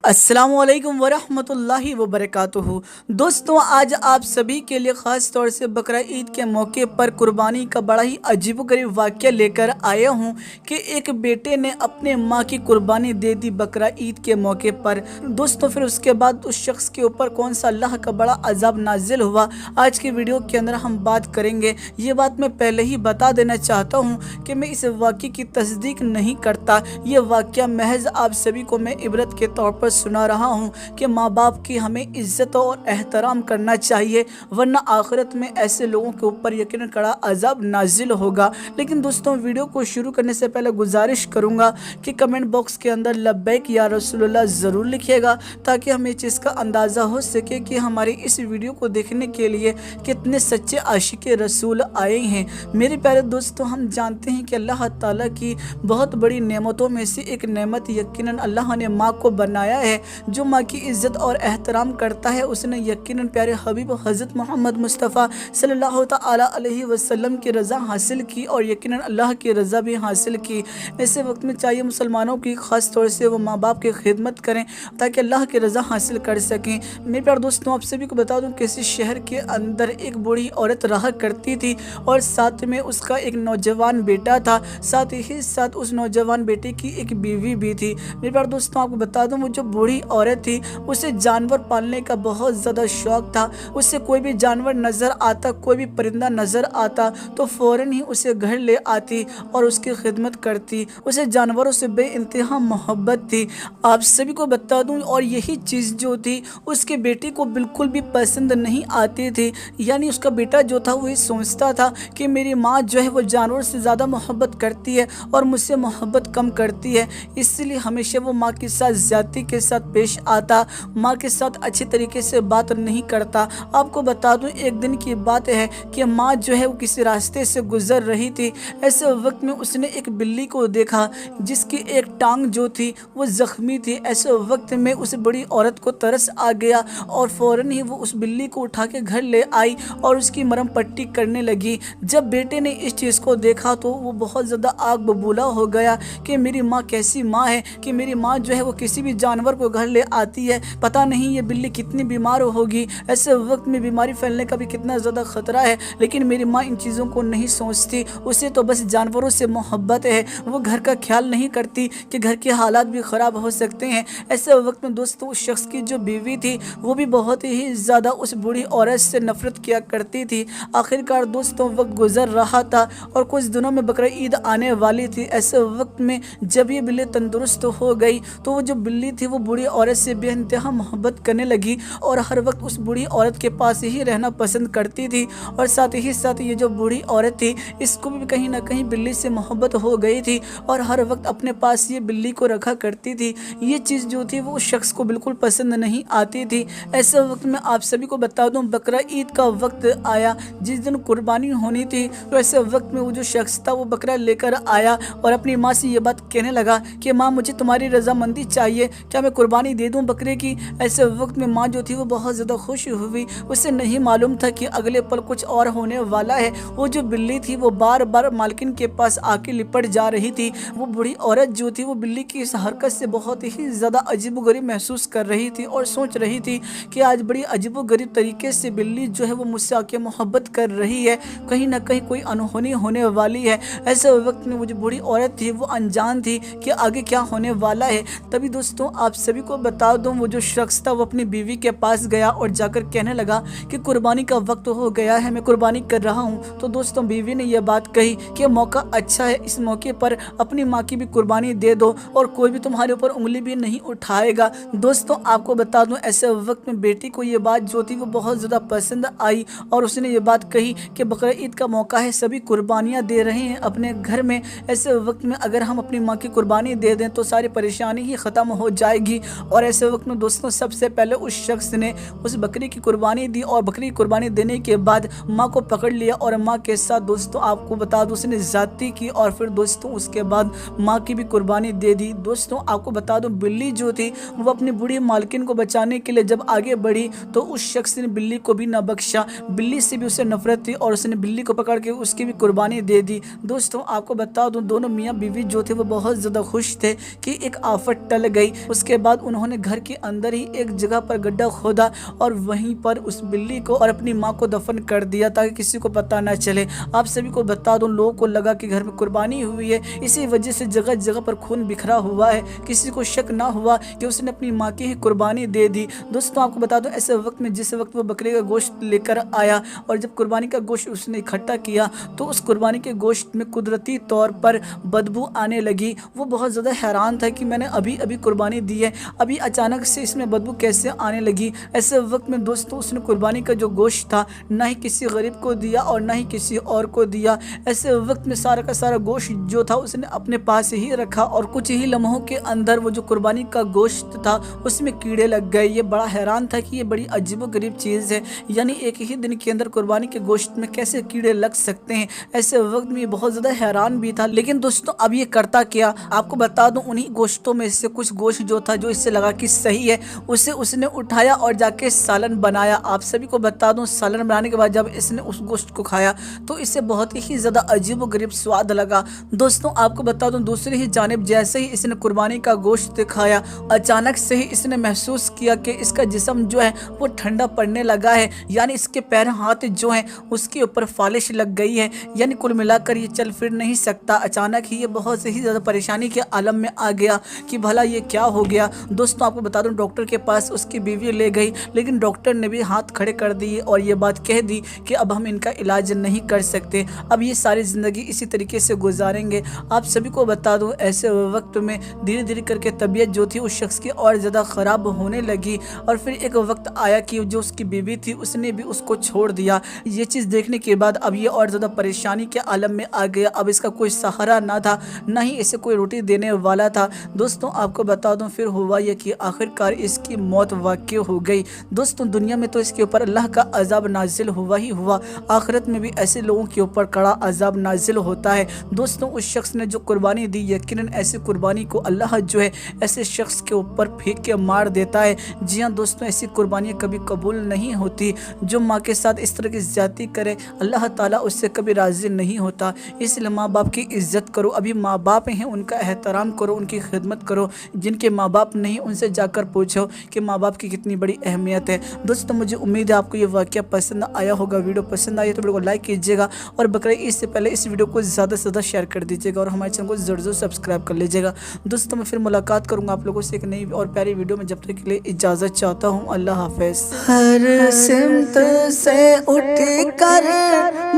السلام علیکم ورحمۃ اللہ وبرکاتہ۔ دوستوں، آج آپ سبھی کے لیے خاص طور سے بقرہ عید کے موقع پر قربانی کا بڑا ہی عجیب و غریب واقعہ لے کر آیا ہوں کہ ایک بیٹے نے اپنے ماں کی قربانی دے دی بقرہ عید کے موقع پر۔ دوستوں، پھر اس کے بعد اس شخص کے اوپر کون سا اللہ کا بڑا عذاب نازل ہوا، آج کی ویڈیو کے اندر ہم بات کریں گے۔ یہ بات میں پہلے ہی بتا دینا چاہتا ہوں کہ میں اس واقعے کی تصدیق نہیں کرتا۔ یہ واقعہ محض آپ سبھی کو میں عبرت کے طور پر سنا رہا ہوں کہ ماں باپ کی ہمیں عزت اور احترام کرنا چاہیے، ورنہ آخرت میں ایسے لوگوں کے اوپر یقیناً کڑا عذاب نازل ہوگا۔ لیکن دوستوں، ویڈیو کو شروع کرنے سے پہلے گزارش کروں گا کہ کمنٹ باکس کے اندر لبیک یا رسول اللہ ضرور لکھیے گا، تاکہ ہمیں اس چیز کا اندازہ ہو سکے کہ ہماری اس ویڈیو کو دیکھنے کے لیے کتنے سچے عاشق رسول آئے ہیں۔ میرے پیارے دوستوں، ہم جانتے ہیں کہ اللہ تعالیٰ کی بہت بڑی نعمتوں میں سے ایک نعمت یقیناً اللہ نے ماں کو بنایا ہے۔ جو ماں کی عزت اور احترام کرتا ہے، اس نے یقیناً پیارے حبیب حضرت محمد مصطفیٰ صلی اللہ تعالیٰ علیہ وسلم کی رضا حاصل کی اور یقیناً اللہ کی رضا بھی حاصل کی۔ ایسے وقت میں چاہیے مسلمانوں کی خاص طور سے وہ ماں باپ کی خدمت کریں تاکہ اللہ کی رضا حاصل کر سکیں۔ میرے پیارے دوستوں، آپ سبھی کو بتا دوں کہ کسی شہر کے اندر ایک بوڑھی عورت رہا کرتی تھی اور ساتھ میں اس کا ایک نوجوان بیٹا تھا، ساتھ ہی ساتھ اس نوجوان بیٹے کی ایک بیوی بھی تھی۔ میرے پیارے دوستوں، آپ کو بتا دوں وہ جو بوڑھی عورت تھی، اسے جانور پالنے کا بہت زیادہ شوق تھا۔ اسے کوئی بھی جانور نظر آتا، کوئی بھی پرندہ نظر آتا تو فوراً ہی اسے گھر لے آتی اور اس کی خدمت کرتی۔ اسے جانوروں سے بے انتہا محبت تھی، آپ سبھی کو بتا دوں۔ اور یہی چیز جو تھی اس کے بیٹے کو بالکل بھی پسند نہیں آتی تھی، یعنی اس کا بیٹا جو تھا وہ یہ سوچتا تھا کہ میری ماں جو ہے وہ جانور سے زیادہ محبت کرتی ہے اور مجھ سے محبت کم کرتی ہے، اس لیے ہمیشہ وہ ماں کے ساتھ زیادتی کے ساتھ پیش آتا، ماں کے ساتھ اچھی طریقے سے بات نہیں کرتا۔ آپ کو بتا دوں، ایک دن کی بات ہے کہ ماں جو ہے وہ کسی راستے سے گزر رہی تھی۔ ایسے وقت میں اس نے ایک بلی کو دیکھا جس کی ایک ٹانگ جو تھی وہ زخمی تھی۔ ایسے وقت میں اس بڑی عورت کو ترس آ گیا اور فوراً ہی وہ اس بلی کو اٹھا کے گھر لے آئی اور اس کی مرہم پٹی کرنے لگی۔ جب بیٹے نے اس چیز کو دیکھا تو وہ بہت زیادہ آگ ببولا ہو گیا کہ میری ماں کیسی ماں ہے کہ میری ماں جو ہے وہ کسی بھی جانور کو گھر لے آتی ہے، پتہ نہیں یہ بلی کتنی بیمار ہوگی، ایسے وقت میں بیماری پھیلنے کا بھی کتنا زیادہ خطرہ ہے، لیکن میری ماں ان چیزوں کو نہیں سوچتی۔ اسے تو بس جانوروں سے محبت ہے، وہ گھر کا خیال نہیں کرتی کہ گھر کے حالات بھی خراب ہو سکتے ہیں۔ ایسے وقت میں دوستو، اس شخص کی جو بیوی تھی وہ بھی بہت ہی زیادہ اس بوڑھی عورت سے نفرت کیا کرتی تھی۔ آخرکار دوستوں، وقت گزر رہا تھا اور کچھ دنوں میں بقرہ عید آنے والی تھی۔ ایسے وقت میں جب یہ بلی تندرست ہو گئی تو وہ جو بلی تھی وہ بوڑھی عورت سے بے انتہا محبت کرنے لگی اور ہر وقت اس بوڑھی عورت کے پاس ہی رہنا پسند کرتی تھی۔ اور ساتھ ہی ساتھ یہ جو بوڑھی عورت تھی، اس کو بھی کہیں نہ کہیں بلی سے محبت ہو گئی تھی اور ہر وقت اپنے پاس یہ بلی کو رکھا کرتی تھی۔ یہ چیز جو تھی وہ اس شخص کو بالکل پسند نہیں آتی تھی۔ ایسے وقت میں آپ سبھی کو بتا دوں، بقرہ عید کا وقت آیا جس دن قربانی ہونی تھی، تو ایسے وقت میں وہ جو شخص تھا وہ بکرا لے کر آیا اور اپنی ماں سے یہ بات کہنے لگا کہ ماں، مجھے تمہاری رضامندی چاہیے، کیا میں قربانی دے دوں بکرے کی؟ ایسے وقت میں ماں جو تھی وہ بہت زیادہ خوش ہوئی، اسے نہیں معلوم تھا کہ اگلے پل کچھ اور ہونے والا ہے۔ وہ جو بلی تھی وہ بار بار مالکن کے پاس آ کے لپٹ جا رہی تھی۔ وہ بڑی عورت جو تھی وہ بلی کی اس حرکت سے بہت ہی زیادہ عجیب و غریب محسوس کر رہی تھی اور سوچ رہی تھی کہ آج بڑی عجیب و غریب طریقے سے بلی جو ہے وہ مجھ سے آ کے محبت کر رہی ہے، کہیں نہ کہیں کوئی انہونی ہونے والی ہے۔ ایسے وقت میں وہ جو بڑی عورت تھی وہ انجان تھی کہ آگے کیا ہونے والا ہے۔ تبھی دوستوں، آپ سبھی کو بتا دوں، وہ جو شخص تھا وہ اپنی بیوی کے پاس گیا اور جا کر کہنے لگا کہ قربانی کا وقت ہو گیا ہے، میں قربانی کر رہا ہوں۔ تو دوستوں، بیوی نے یہ بات کہی کہ موقع اچھا ہے، اس موقع پر اپنی ماں کی بھی قربانی دے دو اور کوئی بھی تمہارے اوپر انگلی بھی نہیں اٹھائے گا۔ دوستوں، آپ کو بتا دوں، ایسے وقت میں بیٹی کو یہ بات جو تھی وہ بہت زیادہ پسند آئی اور اس نے یہ بات کہی کہ بقرہ عید کا موقع ہے، سبھی قربانیاں دے رہے ہیں اپنے گھر میں، ایسے وقت میں اگر ہم اپنی ماں کی قربانی دے دیں تو ساری پریشانی ہی ختم ہو جائے گی۔ اور ایسے وقت میں دوستوں، سب سے پہلے اس شخص نے اس بکری کی قربانی دی اور بکری کی قربانی دینے کے بعد ماں کو پکڑ لیا اور ماں کے ساتھ دوستوں آپ کو بتا دوں اس نے زیادتی کی اور پھر دوستوں اس کے بعد ماں کی بھی قربانی دے دی۔ دوستوں، آپ کو بتا دوں بلی جو تھی وہ اپنی بوڑھی مالکن کو بچانے کے لیے جب آگے بڑھی تو اس شخص نے بلی کو بھی نہ بخشا، بلی سے بھی اسے نفرت تھی اور اس نے بلی کو پکڑ کے اس کی بھی قربانی دے دی۔ دوستوں، آپ کو بتا دوں دونوں میاں بیوی جو تھے وہ بہت زیادہ خوش تھے کہ ایک آفت ٹل گئی۔ اس کے کے بعد انہوں نے گھر کے اندر ہی ایک جگہ پر گڈھا کھودا اور وہیں پر اس بلی کو اور اپنی ماں کو دفن کر دیا تاکہ کسی کو پتہ نہ چلے۔ آپ سبھی کو بتا دوں، لوگوں کو لگا کہ گھر میں قربانی ہوئی ہے، اسی وجہ سے جگہ جگہ پر خون بکھرا ہوا ہے، کسی کو شک نہ ہوا کہ اس نے اپنی ماں کی ہی قربانی دے دی۔ دوستوں آپ کو بتا دوں، ایسے وقت میں جس وقت وہ بکرے کا گوشت لے کر آیا اور جب قربانی کا گوشت اس نے اکٹھا کیا تو اس قربانی کے گوشت میں قدرتی طور پر بدبو آنے لگی۔ وہ بہت زیادہ حیران تھا کہ میں نے ابھی قربانی دی ہے، ابھی اچانک سے اس میں بدبو کیسے آنے لگی۔ ایسے وقت میں دوستوں اس نے قربانی کا جو گوشت تھا نہ ہی کسی غریب کو دیا اور نہ ہی کسی اور کو دیا۔ ایسے وقت میں سارا کا سارا گوشت جو تھا اس نے اپنے پاس ہی رکھا اور کچھ ہی لمحوں کے اندر وہ جو قربانی کا گوشت تھا اس میں کیڑے لگ گئے۔ یہ بڑا حیران تھا کہ یہ بڑی عجیب و غریب چیز ہے، یعنی ایک ہی دن کے اندر قربانی کے گوشت میں کیسے کیڑے لگ سکتے ہیں۔ ایسے وقت میں یہ بہت زیادہ حیران بھی تھا، لیکن دوستوں اب یہ کرتا کیا آپ کو بتا دوں، انہی گوشتوں میں سے کچھ گوشت جو تھا جو اس سے لگا کہ صحیح ہے اسے اس نے اٹھایا اور جا کے سالن بنایا۔ آپ سبھی کو بتا دوں، سالن بنانے کے بعد جب اس نے اس گوشت کو کھایا تو اسے بہت ہی زیادہ عجیب و غریب سواد لگا۔ دوستوں آپ کو بتا دوں، دوسری ہی جانب جیسے ہی اس نے قربانی کا گوشت کھایا اچانک سے ہی اس نے محسوس کیا کہ اس کا جسم جو ہے وہ ٹھنڈا پڑنے لگا ہے، یعنی اس کے پیر ہاتھ جو ہیں اس کے اوپر فالش لگ گئی ہے، یعنی کل ملا کر یہ چل پھر نہیں سکتا۔ اچانک ہی یہ بہت ہی زیادہ پریشانی کے عالم میں آ گیا کہ بھلا یہ کیا ہو گیا۔ دوستوں آپ کو بتا دوں، ڈاکٹر کے پاس اس کی بیوی لے گئی، لیکن ڈاکٹر نے بھی ہاتھ کھڑے کر دیے اور یہ بات کہہ دی کہ اب ہم ان کا علاج نہیں کر سکتے، اب یہ ساری زندگی اسی طریقے سے گزاریں گے۔ آپ سبھی کو بتا دوں، ایسے وقت میں دھیرے دھیرے کر کے طبیعت جو تھی اس شخص کی اور زیادہ خراب ہونے لگی اور پھر ایک وقت آیا کہ جو اس کی بیوی تھی اس نے بھی اس کو چھوڑ دیا۔ یہ چیز دیکھنے کے بعد اب یہ اور زیادہ پریشانی کے عالم میں آ گیا، اب اس کا کوئی سہارا نہ تھا، نہ ہی اسے کوئی روٹی دینے والا تھا۔ دوستوں آپ کو بتا دوں پھر ہوا یہ کہ آخرکار اس کی موت واقع ہو گئی۔ دوستوں دنیا میں تو اس کے اوپر اللہ کا عذاب نازل ہوا ہی ہوا، آخرت میں بھی ایسے لوگوں کے اوپر کڑا عذاب نازل ہوتا ہے۔ دوستوں اس شخص نے جو قربانی دی، یقیناً ایسی قربانی کو اللہ جو ہے ایسے شخص کے اوپر پھینک کے مار دیتا ہے۔ جی ہاں دوستوں، ایسی قربانیاں کبھی قبول نہیں ہوتی۔ جو ماں کے ساتھ اس طرح کی زیادتی کرے اللہ تعالیٰ اس سے کبھی راضی نہیں ہوتا۔ اس لیے ماں باپ کی عزت کرو، ابھی ماں باپ ہیں ان کا احترام کرو، ان کی خدمت کرو۔ جن کے ماں باپ نہیں ان سے جا کر پوچھو کہ ماں باپ کی کتنی بڑی اہمیت ہے۔ دوستوں مجھے امید ہے آپ کو یہ واقعہ پسند آیا ہوگا۔ ویڈیو پسند آئی تو ویڈیو کو لائک کیجیے گا اور بقرعید عید سے پہلے اس ویڈیو کو زیادہ سے زیادہ شیئر کر دیجیے گا اور ہمارے چینل کو ضرور سبسکرائب کر لیجیے گا۔ دوستوں میں پھر ملاقات کروں گا آپ لوگوں سے ایک نئی اور پیاری ویڈیو میں، جب تک کے لیے اجازت چاہتا ہوں، اللہ حافظ۔ ہر سمت سے اٹھ کر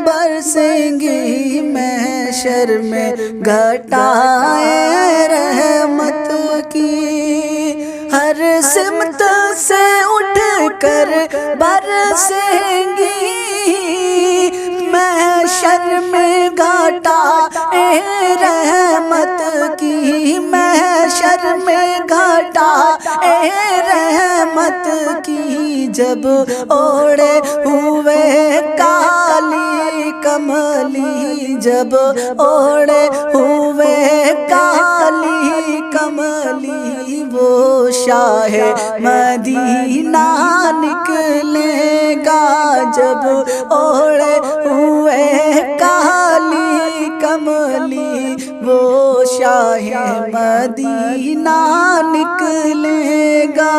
برسیں گی محشر میں گھٹائیں رحمت کی، ہر سمت سے اٹھ کر برسیں گی محشر میں گھٹائیں رحمت کی، محشر میں گھٹائیں رحمت کی، جب اوڑے ہوئے کالی کملی، جب اوڑے ہوئے کالی کملی، وہ شاہ مدینہ نکلے گا، جب اوڑے ہوئے کالی کملی، وہ شاہ مدینہ نکلے گا۔